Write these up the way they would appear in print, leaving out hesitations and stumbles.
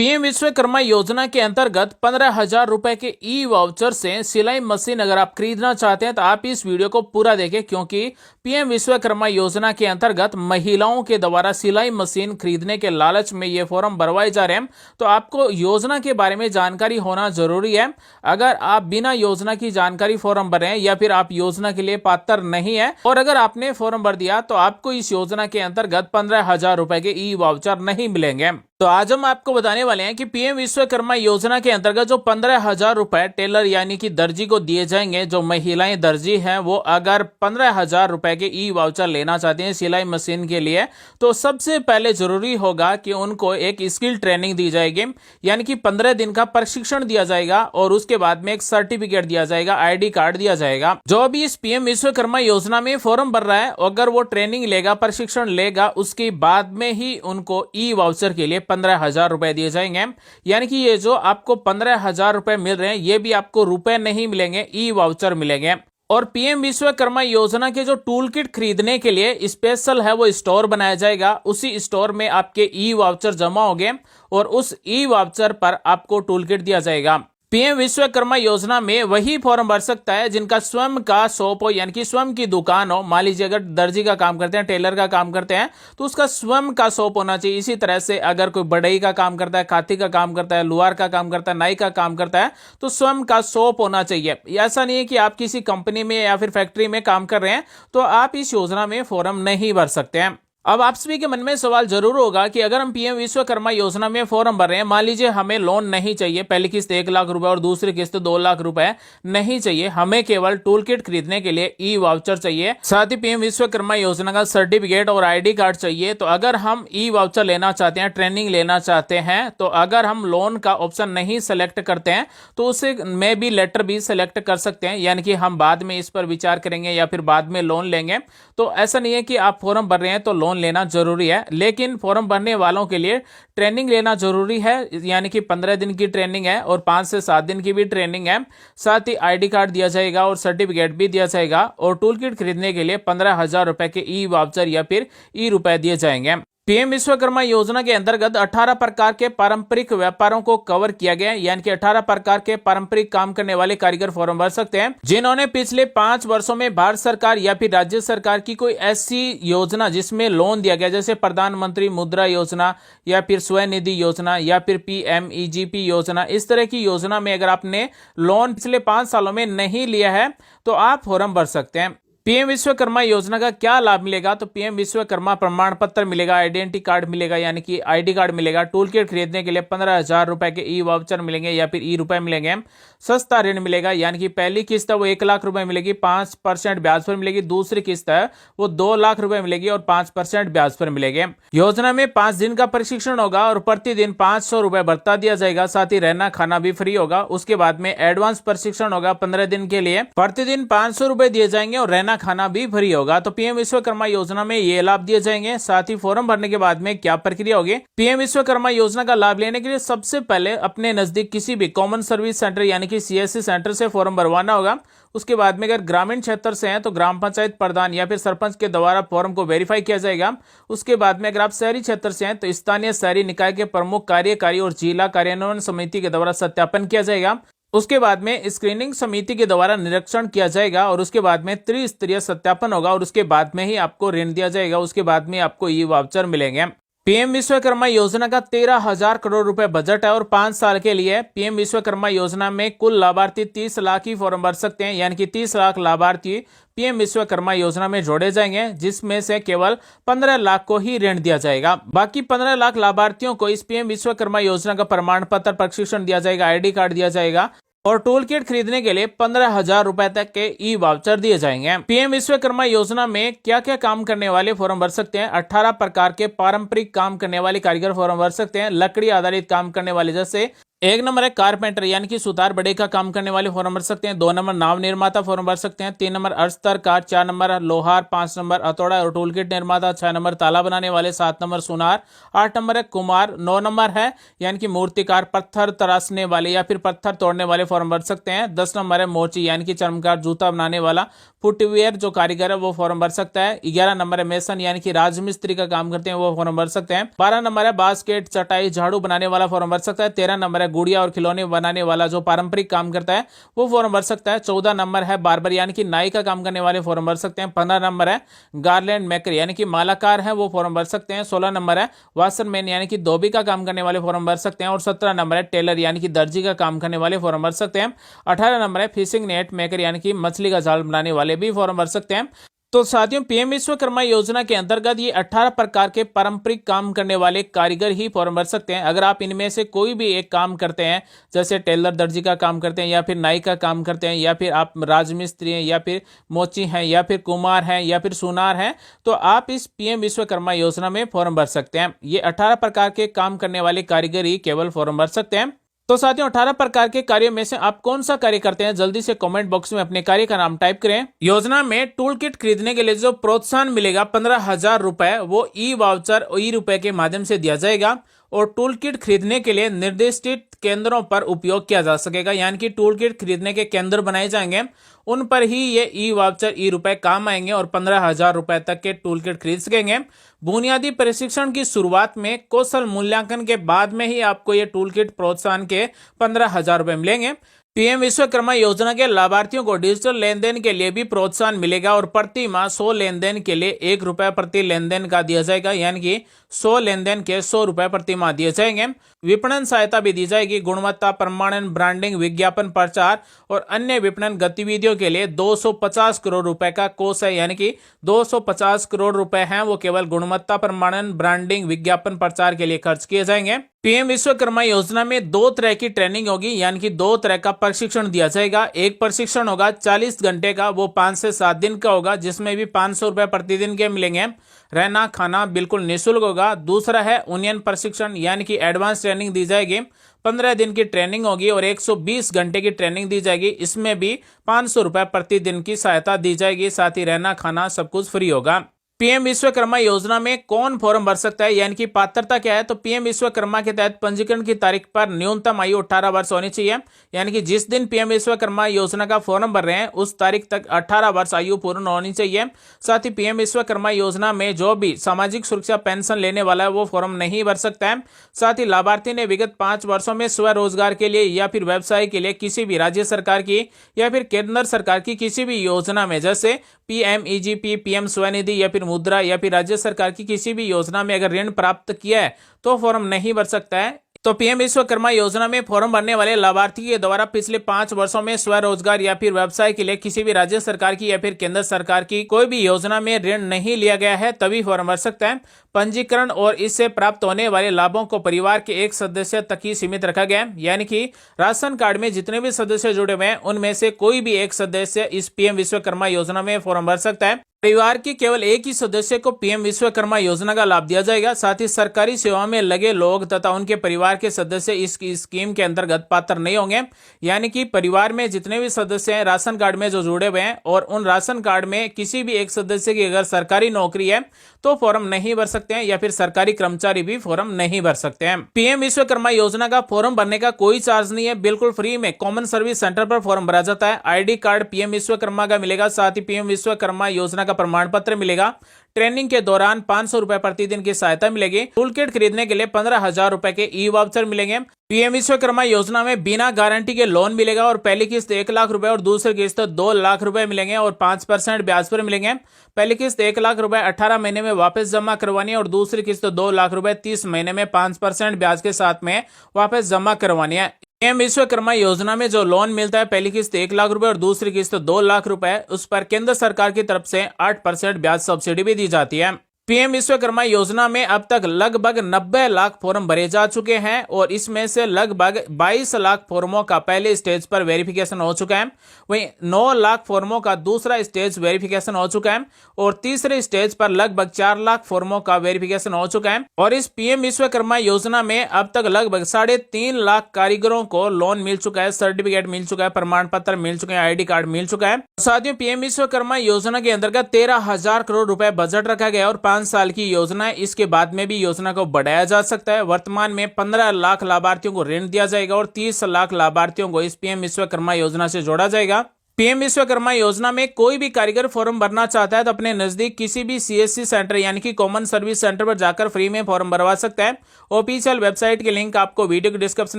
PM Vishwakarma योजना के अंतर्गत 15,000 रुपए के ई वाउचर से सिलाई मशीन अगर आप खरीदना चाहते हैं तो आप इस वीडियो को पूरा देखें, क्योंकि पीएम विश्वकर्मा योजना के अंतर्गत महिलाओं के द्वारा सिलाई मशीन खरीदने के लालच में ये फॉर्म भरवाए जा रहे हैं। तो आपको योजना के बारे में जानकारी होना जरूरी है। अगर आप बिना योजना की जानकारी फॉर्म भरे हैं या फिर आप योजना के लिए पात्र नहीं है और अगर आपने फॉर्म भर दिया तो आपको इस योजना के अंतर्गत 15,000 रुपए के ई वाउचर नहीं मिलेंगे। तो आज हम आपको बताने वाले हैं कि पीएम विश्वकर्मा योजना के अंतर्गत जो 15,000 रुपए टेलर यानी कि दर्जी को दिए जाएंगे, जो महिलाएं दर्जी हैं वो अगर 15,000 रुपए के ई वाउचर लेना चाहते हैं सिलाई मशीन के लिए, तो सबसे पहले जरूरी होगा कि उनको एक स्किल ट्रेनिंग दी जाएगी, यानी कि 15 दिन का प्रशिक्षण दिया जाएगा और उसके बाद में एक सर्टिफिकेट दिया जाएगा, ID कार्ड दिया जाएगा। जो भी इस पीएम विश्वकर्मा योजना में फॉर्म भर रहा है, अगर वो ट्रेनिंग लेगा, प्रशिक्षण लेगा, उसके बाद में ही उनको ई वाउचर के लिए 15,000 रुपए दिए जाएंगे। यानी कि ये जो आपको 15,000 रुपए मिल रहे हैं, ये भी आपको रुपए नहीं मिलेंगे, ई वाउचर मिलेंगे। और पीएम विश्वकर्मा योजना के जो टूल किट खरीदने के लिए स्पेशल है वो स्टोर बनाया जाएगा। उसी स्टोर में आपके ई वाउचर जमा होंगे और उस ई वाउचर पर आपको टूल किट दिया जाएगा। पीएम विश्वकर्मा योजना में वही फॉर्म भर सकता है जिनका स्वयं का शॉप हो, यानी कि स्वयं की दुकान हो। मान लीजिए अगर दर्जी का काम करते हैं, टेलर का काम करते हैं, तो उसका स्वयं का शॉप होना चाहिए। इसी तरह से अगर कोई बढ़ई का काम करता है, खाती का काम करता है, लुहार का काम करता है, नाई का काम करता है, तो स्वयं का शॉप होना चाहिए। ऐसा नहीं है कि आप किसी कंपनी में या फिर फैक्ट्री में काम कर रहे हैं तो आप इस योजना में फॉर्म नहीं भर सकते हैं। अब आप सभी के मन में सवाल जरूर होगा कि अगर हम पीएम विश्वकर्मा योजना में फॉर्म भर रहे हैं, मान लीजिए हमें लोन नहीं चाहिए, पहली किस्त 1 लाख रुपए और दूसरी किस्त 2 लाख रुपए नहीं चाहिए, हमें केवल टूल किट खरीदने के लिए ई वाउचर चाहिए, साथ ही पीएम विश्वकर्मा योजना का सर्टिफिकेट और ID कार्ड चाहिए। तो अगर हम ई वाउचर लेना चाहते हैं, ट्रेनिंग लेना चाहते हैं, तो अगर हम लोन का ऑप्शन नहीं सेलेक्ट करते हैं तो उसे में भी लेटर भी सेलेक्ट कर सकते हैं, यानी कि हम बाद में इस पर विचार करेंगे या फिर बाद में लोन लेंगे। तो ऐसा नहीं है कि आप फॉर्म भर रहे हैं तो लोन लेना जरूरी है, लेकिन फॉर्म भरने वालों के लिए ट्रेनिंग लेना जरूरी है, यानी कि 15 दिन की ट्रेनिंग है और 5 से 7 दिन की भी ट्रेनिंग है। साथ ही ID कार्ड दिया जाएगा और सर्टिफिकेट भी दिया जाएगा और टूल किट खरीदने के लिए 15,000 रुपए के ई वाउचर या फिर ई रुपए दिए जाएंगे। पीएम विश्वकर्मा योजना के अंतर्गत 18 प्रकार के पारंपरिक व्यापारों को कवर किया गया है, यानी कि 18 प्रकार के पारंपरिक काम करने वाले कारीगर फॉर्म भर सकते हैं जिन्होंने पिछले 5 वर्षों में भारत सरकार या फिर राज्य सरकार की कोई ऐसी योजना जिसमें लोन दिया गया, जैसे प्रधानमंत्री मुद्रा योजना या फिर स्वनिधि योजना या फिर PMEGP योजना, इस तरह की योजना में अगर आपने लोन पिछले 5 सालों में नहीं लिया है तो आप फॉर्म भर सकते हैं। पीएम विश्वकर्मा योजना का क्या लाभ मिलेगा? तो पीएम विश्वकर्मा प्रमाण पत्र मिलेगा, आइडेंटिटी कार्ड मिलेगा, यानी कि ID कार्ड मिलेगा, टूल किट खरीदने के लिए 15,000 रुपए के ई वाउचर मिलेंगे या फिर ई रुपए मिलेंगे, सस्ता ऋण मिलेगा, यानी कि पहली किस्त है वो 1 लाख रुपए मिलेगी, 5% ब्याज पर मिलेगी, दूसरी किस्त है वो 2 लाख रुपए मिलेगी और 5% ब्याज पर मिलेंगे। योजना में 5 दिन का प्रशिक्षण होगा और प्रतिदिन 500 रुपए भत्ता दिया जाएगा, साथ ही रहना खाना भी फ्री होगा। उसके बाद में एडवांस प्रशिक्षण होगा 15 दिन के लिए, प्रतिदिन 500 रुपए दिए जाएंगे और रहना खाना भी फ्री होगा। तो पीएम विश्वकर्मा योजना में ये लाभ दिए जाएंगे। साथ ही फॉर्म भरने के बाद में क्या प्रक्रिया होगी? पीएम विश्वकर्मा योजना का लाभ लेने के लिए सबसे पहले अपने नजदीक किसी भी कॉमन सर्विस सेंटर यानी कि CSC सेंटर से फॉर्म भरवाना होगा। उसके बाद में अगर ग्रामीण क्षेत्र से हैं तो ग्राम पंचायत प्रधान या फिर सरपंच के द्वारा फॉर्म को वेरीफाई किया जाएगा। उसके बाद में अगर आप शहरी क्षेत्र से हैं तो स्थानीय शहरी निकाय के प्रमुख कार्यकारी और जिला कार्यान्वयन समिति के द्वारा सत्यापन किया जाएगा। उसके बाद में स्क्रीनिंग समिति के द्वारा निरीक्षण किया जाएगा और उसके बाद में त्रिस्तरीय सत्यापन होगा और उसके बाद में ही आपको ऋण दिया जाएगा। उसके बाद में आपको ई वाउचर मिलेंगे। पीएम विश्वकर्मा योजना का 13,000 करोड़ रुपए बजट है और 5 साल के लिए पीएम विश्वकर्मा योजना में कुल लाभार्थी 30 लाख ही फॉर्म भर सकते हैं, यानी कि 30 लाख लाभार्थी पीएम विश्वकर्मा योजना में जोड़े जाएंगे, जिसमें से केवल 15 लाख को ही ऋण दिया जाएगा। बाकी 15 लाख लाभार्थियों को इस पीएम विश्वकर्मा योजना का प्रमाण पत्र, प्रशिक्षण दिया जाएगा, ID कार्ड दिया जाएगा और टूल किट खरीदने के लिए 15,000 रुपए तक के ई वाउचर दिए जाएंगे। पीएम विश्वकर्मा योजना में क्या क्या काम करने वाले फॉर्म भर सकते हैं? 18 प्रकार के पारंपरिक काम करने वाले कारीगर फॉर्म भर सकते हैं। लकड़ी आधारित काम करने वाले, जैसे 1 नंबर है कारपेंटर यानी कि सुतार बढ़ई का काम करने वाले फॉर्म भर सकते हैं। 2 नंबर नाव निर्माता फॉर्म भर सकते हैं। 3 नंबर अस्तरकार, 4 नंबर लोहार, 5 नंबर हथौड़ा और टूल किट निर्माता, 6 नंबर ताला बनाने वाले, 7 नंबर सुनार, 8 नंबर है कुमार, 9 नंबर है यानी कि मूर्तिकार, पत्थर तराशने वाले या फिर पत्थर तोड़ने वाले फॉर्म भर सकते हैं। 10 नंबर है मोची यानी कि चर्मकार, जूता बनाने वाला, फुटवेयर जो कारीगर है वो फॉर्म भर सकता है। 11 नंबर है मेसन यानी कि राजमिस्त्री का काम करते हैं वो फॉर्म भर सकते हैं। 12 नंबर है बास्केट चटाई झाड़ू बनाने वाला फॉर्म भर सकता है। 13 नंबर है गुड़िया और खिलौने बनाने वाला जो पारंपरिक काम करता है वो फॉर्म भर सकता है। 14 नंबर है बार्बर यानी कि नाई का काम करने वाले फॉर्म भर सकते हैं। 15 नंबर है गार्लैंड मेकर यानी कि मालाकार है वो फॉर्म भर सकते हैं। 16 नंबर है वाशरमैन यानी कि धोबी का काम करने वाले फॉर्म भर सकते हैं। और 17 नंबर है टेलर यानी कि दर्जी का काम करने वाले फॉर्म भर सकते हैं। 18 नंबर है फिशिंग नेट मेकर यानी कि मछली का जाल बनाने वाले भी फॉर्म भर सकते हैं। तो साथियों पीएम विश्वकर्मा योजना के अंतर्गत ये 18 प्रकार के पारंपरिक काम करने वाले कारीगर ही फॉर्म भर सकते हैं। अगर आप इनमें से कोई भी एक काम करते हैं, जैसे टेलर दर्जी का काम करते हैं या फिर नाई का काम करते हैं या फिर आप राजमिस्त्री हैं या फिर मोची हैं या फिर कुमार हैं या फिर सुनार हैं, तो आप इस पीएम विश्वकर्मा योजना में फॉर्म भर सकते हैं। ये 18 प्रकार के काम करने वाले कारीगर ही केवल फॉर्म भर सकते हैं। तो साथियों 18 प्रकार के कार्यों में से आप कौन सा कार्य करते हैं, जल्दी से कमेंट बॉक्स में अपने कार्य का नाम टाइप करें। योजना में टूल किट खरीदने के लिए जो प्रोत्साहन मिलेगा 15,000 रुपए, वो ई वाउचर ई रुपए के माध्यम से दिया जाएगा। और टूल किट खरीदने के लिए निर्दिष्ट केंद्रों पर उपयोग किया जा सकेगा, यानी कि टूल किट खरीदने के केंद्र बनाए जाएंगे, उन पर ही ये ई वाउचर ई रुपए काम आएंगे और 15,000 रुपए तक के टूल किट खरीद सकेंगे। बुनियादी प्रशिक्षण की शुरुआत में कौशल मूल्यांकन के बाद में ही आपको ये टूल किट प्रोत्साहन के 15,000 रुपए मिलेंगे। पीएम विश्वकर्मा योजना के लाभार्थियों को डिजिटल लेन देन के लिए भी प्रोत्साहन मिलेगा और प्रति माह 100 लेन देन के लिए 1 रुपए प्रति लेन देन का दिया जाएगा, यानी कि 100 लेन देन के 100 रुपए प्रति माह दिए जाएंगे। विपणन सहायता भी दी जाएगी। गुणवत्ता प्रमाणन, ब्रांडिंग, विज्ञापन, प्रचार और अन्य विपणन गतिविधियों के लिए 250 करोड़ रुपए का कोष है, यानी कि 250 करोड़ रुपए हैं वो केवल गुणवत्ता प्रमाणन, ब्रांडिंग, विज्ञापन, प्रचार के लिए खर्च किए जाएंगे। पीएम विश्वकर्मा योजना में 2 तरह की ट्रेनिंग होगी, यानी कि 2 तरह का प्रशिक्षण दिया जाएगा। एक प्रशिक्षण होगा 40 घंटे का, वो 5 से 7 दिन का होगा, जिसमें भी 500 रुपए प्रतिदिन के मिलेंगे। रहना खाना बिल्कुल निःशुल्क होगा। दूसरा है उन्नयन प्रशिक्षण, यानी कि एडवांस ट्रेनिंग दी जाएगी। 15 दिन की ट्रेनिंग होगी और 120 घंटे की ट्रेनिंग दी जाएगी। इसमें भी 500 रुपए प्रतिदिन की सहायता दी जाएगी, साथ ही रहना खाना सब कुछ फ्री होगा। पीएम विश्वकर्मा योजना में कौन फॉर्म भर सकता है, यानी कि पात्रता क्या है, तो पीएम विश्वकर्मा के तहत पंजीकरण की तारीख पर न्यूनतम आयु 18 वर्ष होनी चाहिए, यानी कि जिस दिन पीएम विश्वकर्मा योजना का फॉर्म भर रहे हैं उस तारीख तक 18 वर्ष आयु पूर्ण होनी चाहिए। साथ ही पीएम विश्वकर्मा योजना में जो भी सामाजिक सुरक्षा पेंशन लेने वाला है वो फॉर्म नहीं भर सकता है। साथ ही लाभार्थी ने विगत 5 वर्षों में स्वरोजगार के लिए या फिर व्यवसाय के लिए किसी भी राज्य सरकार की या फिर केंद्र सरकार की किसी भी योजना में, जैसे पीएमईजीपी, पीएम स्वनिधि या फिर मुद्रा या फिर राज्य सरकार की किसी भी योजना में अगर ऋण प्राप्त किया है तो फॉर्म नहीं भर सकता है। तो पीएम विश्वकर्मा योजना में फॉर्म भरने वाले लाभार्थी के द्वारा पिछले 5 वर्षों में स्वरोजगार या फिर व्यवसाय के लिए किसी भी राज्य सरकार की या फिर केंद्र सरकार की कोई भी योजना में ऋण नहीं लिया गया है तभी फॉर्म भर सकता है। पंजीकरण और इससे प्राप्त होने वाले लाभों को परिवार के एक सदस्य तक ही सीमित रखा गया है, यानी कि राशन कार्ड में जितने भी सदस्य जुड़े हुए हैं उनमें से कोई भी एक सदस्य इस पीएम विश्वकर्मा योजना में फॉर्म भर सकता है। परिवार के केवल एक ही सदस्य को पीएम विश्वकर्मा योजना का लाभ दिया जाएगा। साथ ही सरकारी सेवा में लगे लोग तथा उनके परिवार के सदस्य इस स्कीम के अंतर्गत पात्र नहीं होंगे, यानी कि परिवार में जितने भी सदस्य हैं राशन कार्ड में जो जुड़े हुए हैं और उन राशन कार्ड में किसी भी एक सदस्य की अगर सरकारी नौकरी है तो फॉर्म नहीं भर सकते हैं, या फिर सरकारी कर्मचारी भी फॉर्म नहीं भर सकते हैं। पीएम विश्वकर्मा योजना का फॉर्म भरने का कोई चार्ज नहीं है, बिल्कुल फ्री में कॉमन सर्विस सेंटर पर फॉर्म भरा जाता है। आईडी कार्ड पीएम विश्वकर्मा का मिलेगा, साथ ही पीएम विश्वकर्मा योजना का प्रमाण पत्र मिलेगा। ट्रेनिंग के दौरान 500 रुपए प्रतिदिन की सहायता मिलेगी। टूल किट खरीदने के लिए 15,000 रुपए के ई वाउचर मिलेंगे। पीएम विश्वकर्मा योजना में बिना गारंटी के लोन मिलेगा और पहली किस्त 1 लाख रुपए और दूसरी किस्त 2 लाख रुपए मिलेंगे और 5% ब्याज पर मिलेंगे। पहली किस्त 1 लाख रुपए 18 महीने में वापस जमा करवानी है और दूसरी किस्त 2 लाख रुपए 30 महीने में 5% ब्याज के साथ में वापस जमा करवानी है। पीएम विश्वकर्मा योजना में जो लोन मिलता है, पहली किस्त 1 लाख रुपए और दूसरी किस्त 2 लाख रुपए, उस पर केंद्र सरकार की तरफ से 8% ब्याज सब्सिडी भी दी जाती है। पीएम विश्वकर्मा योजना में अब तक लगभग 90 लाख फॉर्म भरे जा चुके हैं और इसमें से लगभग 22 लाख फॉर्मों का पहले स्टेज पर वेरिफिकेशन हो चुका है। वहीं 9 लाख फॉर्मों का दूसरा स्टेज वेरिफिकेशन हो चुका है और तीसरे स्टेज पर लगभग 4 लाख फॉर्मों का वेरिफिकेशन हो चुका है। और इस पीएम विश्वकर्मा योजना में अब तक लगभग 3.5 लाख कारीगरों को लोन मिल चुका है, सर्टिफिकेट मिल चुका है, प्रमाण पत्र मिल चुके हैं, आईडी कार्ड मिल चुका है। साथियों पीएम विश्वकर्मा योजना के अंतर्गत 13,000 करोड़ रुपए बजट रखा गया और 5 साल की योजना है। इसके बाद में भी योजना को बढ़ाया जा सकता है। वर्तमान में 15 लाख लाभार्थियों को ऋण दिया जाएगा और 30 लाख लाभार्थियों को इस पीएम विश्वकर्मा योजना से जोड़ा जाएगा। पीएम विश्वकर्मा योजना में कोई भी कारीगर फॉर्म भरना चाहता है तो अपने नजदीक किसी भी सीएससी सेंटर यानी कि कॉमन सर्विस सेंटर पर जाकर फ्री में फॉर्म भरवा सकता है। ऑफिशियल वेबसाइट की लिंक आपको वीडियो के डिस्क्रिप्शन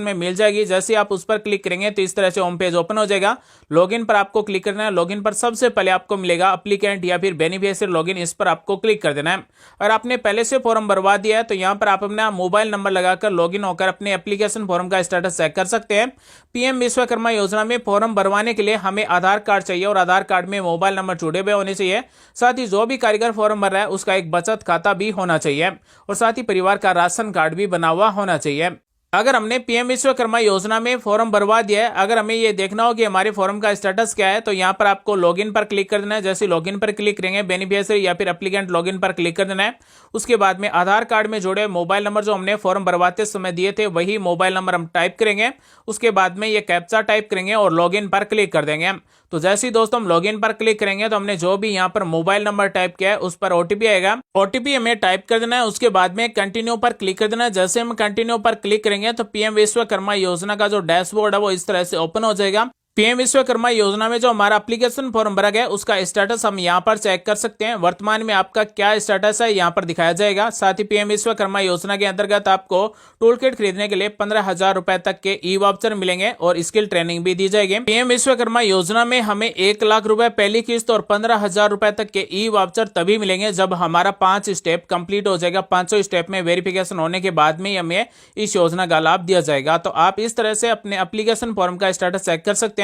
में मिल जाएगी। जैसे आप उस पर क्लिक करेंगे तो इस तरह से होम पेज ओपन हो जाएगा। लॉगिन पर आपको क्लिक करना है। लॉगिन पर सबसे पहले आपको मिलेगा अप्लीकेंट या फिर बेनिफिशियरी लॉगिन, इस पर आपको क्लिक कर देना है। अगर आपने पहले से फॉर्म भरवा दिया है तो यहाँ पर आप अपना मोबाइल नंबर लगाकर लॉगिन होकर अपने एप्लीकेशन फॉर्म का स्टेटस चेक कर सकते हैं। पीएम विश्वकर्मा योजना में फॉर्म भरवाने के लिए हमें आधार कार्ड चाहिए और आधार कार्ड में मोबाइल नंबर जुड़े हुए होने चाहिए। साथ ही जो भी कारीगर फॉर्म भर रहा है उसका एक बचत खाता भी होना चाहिए और साथ ही परिवार का राशन कार्ड भी बना हुआ होना चाहिए। अगर हमने पीएम विश्वकर्मा योजना में फॉर्म भरवा दिया है, अगर हमें ये देखना हो कि हमारे फॉर्म का स्टेटस क्या है, तो यहाँ पर आपको लॉगिन पर क्लिक कर देना है। जैसे लॉगिन पर क्लिक करेंगे बेनिफिशियरी या फिर एप्लीकेंट लॉगिन पर क्लिक कर देना है। उसके बाद में आधार कार्ड में जुड़े मोबाइल नंबर जो हमने फॉर्म भरवाते समय दिए थे वही मोबाइल नंबर हम टाइप करेंगे। उसके बाद में ये कैप्चा टाइप करेंगे और लॉगिन पर क्लिक कर देंगे। तो जैसे ही दोस्तों हम लॉगिन पर क्लिक करेंगे तो हमने जो भी यहाँ पर मोबाइल नंबर टाइप किया है उस पर ओटीपी आएगा। ओटीपी हमें टाइप कर देना है। उसके बाद में कंटिन्यू पर क्लिक कर देना है। जैसे हम कंटिन्यू पर क्लिक करेंगे तो पीएम विश्वकर्मा योजना का जो डैशबोर्ड है वो इस तरह से ओपन हो जाएगा। पीएम विश्वकर्मा योजना में जो हमारा एप्लीकेशन फॉर्म भरा गया उसका स्टेटस हम यहाँ पर चेक कर सकते हैं। वर्तमान में आपका क्या स्टेटस है यहाँ पर दिखाया जाएगा। साथ ही पीएम विश्वकर्मा योजना के अंतर्गत आपको टूल किट खरीदने के लिए 15,000 रुपए तक के ई वाउचर मिलेंगे और स्किल ट्रेनिंग भी दी जाएगी। पीएम विश्वकर्मा योजना में हमें 1 लाख रुपए पहली किस्त और 15,000 रुपए तक के ई वाउचर तभी मिलेंगे जब हमारा 5 स्टेप कंप्लीट हो जाएगा। 5 स्टेप में वेरिफिकेशन होने के बाद में हमें इस योजना का लाभ दिया जाएगा। तो आप इस तरह से अपने एप्लीकेशन फॉर्म का स्टेटस चेक कर सकते हैं।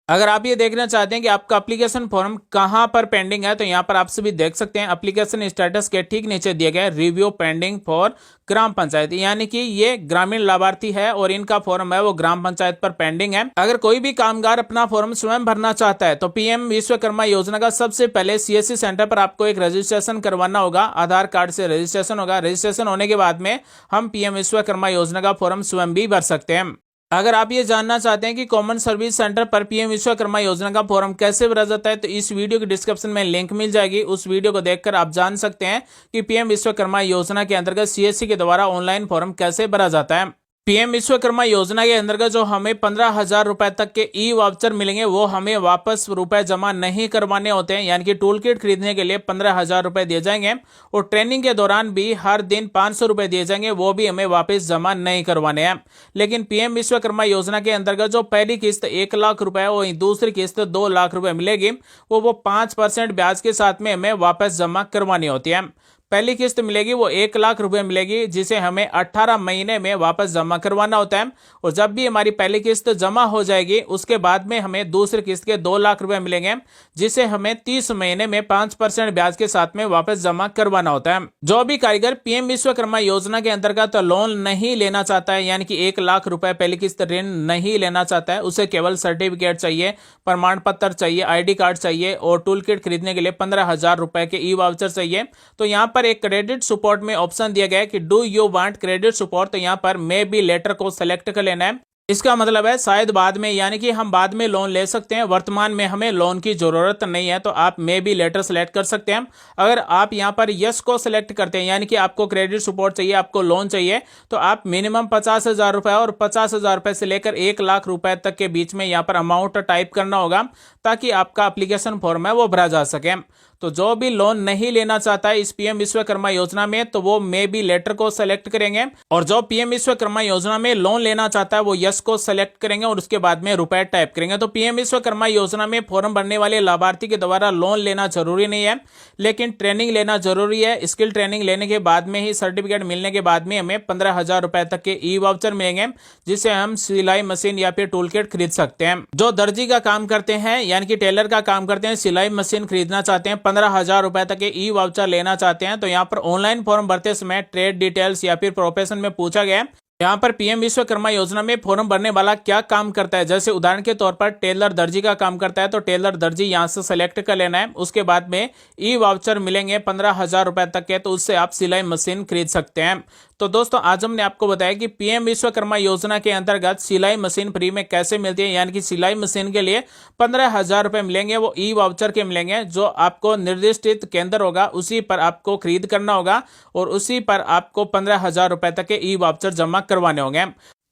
अगर आप ये देखना चाहते हैं कि आपका एप्लीकेशन फॉर्म कहां पर पेंडिंग है तो यहां पर आप सभी देख सकते हैं एप्लीकेशन स्टेटस के ठीक नीचे दिए गए रिव्यू पेंडिंग फॉर ग्राम पंचायत, यानी कि ये ग्रामीण लाभार्थी है और इनका फॉर्म है वो ग्राम पंचायत पर पेंडिंग है। अगर कोई भी कामगार अपना फॉर्म स्वयं भरना चाहता है तो पीएम विश्वकर्मा योजना का सबसे पहले सीएससी सेंटर पर आपको एक रजिस्ट्रेशन करवाना होगा। आधार कार्ड से रजिस्ट्रेशन होगा। रजिस्ट्रेशन होने के बाद में हम पीएम विश्वकर्मा योजना का फॉर्म स्वयं भी भर सकते हैं। अगर आप ये जानना चाहते हैं कि कॉमन सर्विस सेंटर पर पीएम विश्वकर्मा योजना का फॉर्म कैसे भरा जाता है तो इस वीडियो के डिस्क्रिप्शन में लिंक मिल जाएगी। उस वीडियो को देखकर आप जान सकते हैं कि पीएम विश्वकर्मा योजना के अंतर्गत सीएससी के द्वारा ऑनलाइन फॉर्म कैसे भरा जाता है। पीएम विश्वकर्मा योजना के अंतर्गत जो हमें 15,000 रुपए तक के ई वाउचर मिलेंगे वो हमें वापस रुपए जमा नहीं करवाने होते हैं, यानी कि टूल किट खरीदने के लिए 15,000 रुपए दिए जाएंगे और ट्रेनिंग के दौरान भी हर दिन 500 रुपए दिए जाएंगे, वो भी हमें वापस जमा नहीं करवाने हैं। लेकिन पीएम विश्वकर्मा योजना के अंतर्गत जो पहली किस्त 1 लाख रुपए और दूसरी किस्त 2 लाख रुपए मिलेगी वो 5% ब्याज के साथ में हमें वापस जमा करवानी होती है। पहली किस्त मिलेगी वो 1 लाख रुपए मिलेगी जिसे हमें 18 महीने में वापस जमा करवाना होता है और जब भी हमारी पहली किस्त जमा हो जाएगी उसके बाद में हमें दूसरी किस्त के 2 लाख रुपए मिलेंगे जिसे हमें 30 महीने में 5% ब्याज के साथ में वापस जमा करवाना होता है। जो भी कारीगर पीएम विश्वकर्मा योजना के अंतर्गत लोन नहीं लेना चाहता है, यानी कि 1 लाख रुपए पहली किस्त ऋण नहीं लेना चाहता है, उसे केवल सर्टिफिकेट चाहिए, प्रमाण पत्र चाहिए, ID कार्ड चाहिए और टूल किट खरीदने के लिए 15,000 रुपए के ई वाउचर चाहिए, तो यहाँ पर एक क्रेडिट सपोर्ट में ऑप्शन दिया गया है कि do you want credit support, तो यहाँ पर मे बी लेटर को सिलेक्ट कर लेना है। इसका मतलब है शायद बाद में, यानी कि हम बाद में लोन ले सकते हैं, वर्तमान में हमें लोन की जरूरत नहीं है, तो आप मे बी लेटर सेलेक्ट कर सकते हैं। अगर आप यहां पर यस को सिलेक्ट करते हैं, यानी कि आपको क्रेडिट सपोर्ट चाहिए, आपको लोन चाहिए, तो आप मिनिमम 50,000 रुपए और 50,000 रुपए से लेकर 1 लाख रुपए तक के बीच में यहां पर अमाउंट टाइप करना होगा ताकि आपका एप्लीकेशन फॉर्म है वो भरा जा सके। तो जो भी लोन नहीं लेना चाहता है इस पीएम विश्वकर्मा योजना में तो वो मे बी लेटर को सेलेक्ट करेंगे, और जो पीएम विश्वकर्मा योजना में लोन लेना चाहता है वो यस को सेलेक्ट करेंगे और उसके बाद में रुपए टाइप करेंगे। तो पीएम विश्वकर्मा योजना में फॉर्म भरने वाले लाभार्थी के द्वारा लोन लेना जरूरी नहीं है, लेकिन ट्रेनिंग लेना जरूरी है। स्किल ट्रेनिंग लेने के बाद में ही सर्टिफिकेट मिलने के बाद में हमें 15,000 रुपए तक के ई वाउचर मिलेंगे जिससे हम सिलाई मशीन या फिर टूल किट खरीद सकते हैं। जो दर्जी का काम करते हैं यानी कि टेलर का काम करते हैं, सिलाई मशीन खरीदना चाहते हैं, 15,000 रुपए तक के ई वाउचर लेना चाहते हैं, तो यहाँ पर ऑनलाइन फॉर्म भरते समय ट्रेड डिटेल्स या फिर प्रोफेशन में पूछा गया यहाँ पर पीएम विश्वकर्मा योजना में फॉर्म भरने वाला क्या काम करता है। जैसे उदाहरण के तौर पर टेलर दर्जी का काम करता है तो टेलर दर्जी यहाँ से सेलेक्ट कर लेना है। उसके बाद में ई वाउचर मिलेंगे 15,000 रुपए तक के, तो उससे आप सिलाई मशीन खरीद सकते हैं। तो दोस्तों आज हमने आपको बताया कि पीएम विश्वकर्मा योजना के अंतर्गत सिलाई मशीन फ्री में कैसे मिलती है, यानी कि सिलाई मशीन के लिए 15,000 रुपए मिलेंगे, वो ई वाउचर के मिलेंगे जो आपको निर्दिष्ट केंद्र होगा उसी पर आपको खरीद करना होगा और उसी पर आपको 15,000 रुपए तक के ई वाउचर जमा करवाने होंगे।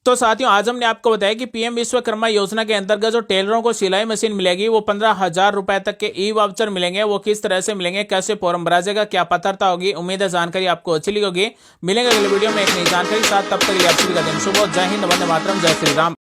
तो साथियों, आज हमने आपको बताया कि पीएम विश्वकर्मा योजना के अंतर्गत जो टेलरों को सिलाई मशीन मिलेगी वो 15,000 रुपए तक के ई वाउचर मिलेंगे। वो किस तरह से मिलेंगे, कैसे फॉर्म भरा जाएगा, क्या पात्रता होगी। उम्मीद है जानकारी आपको अच्छी लगी होगी। मिलेंगे अगले वीडियो में एक नई जानकारी साथ, तब तक के लिए आप सभी का दिन शुभ हो। जय हिंद, वंदे मातरम, जय श्री राम।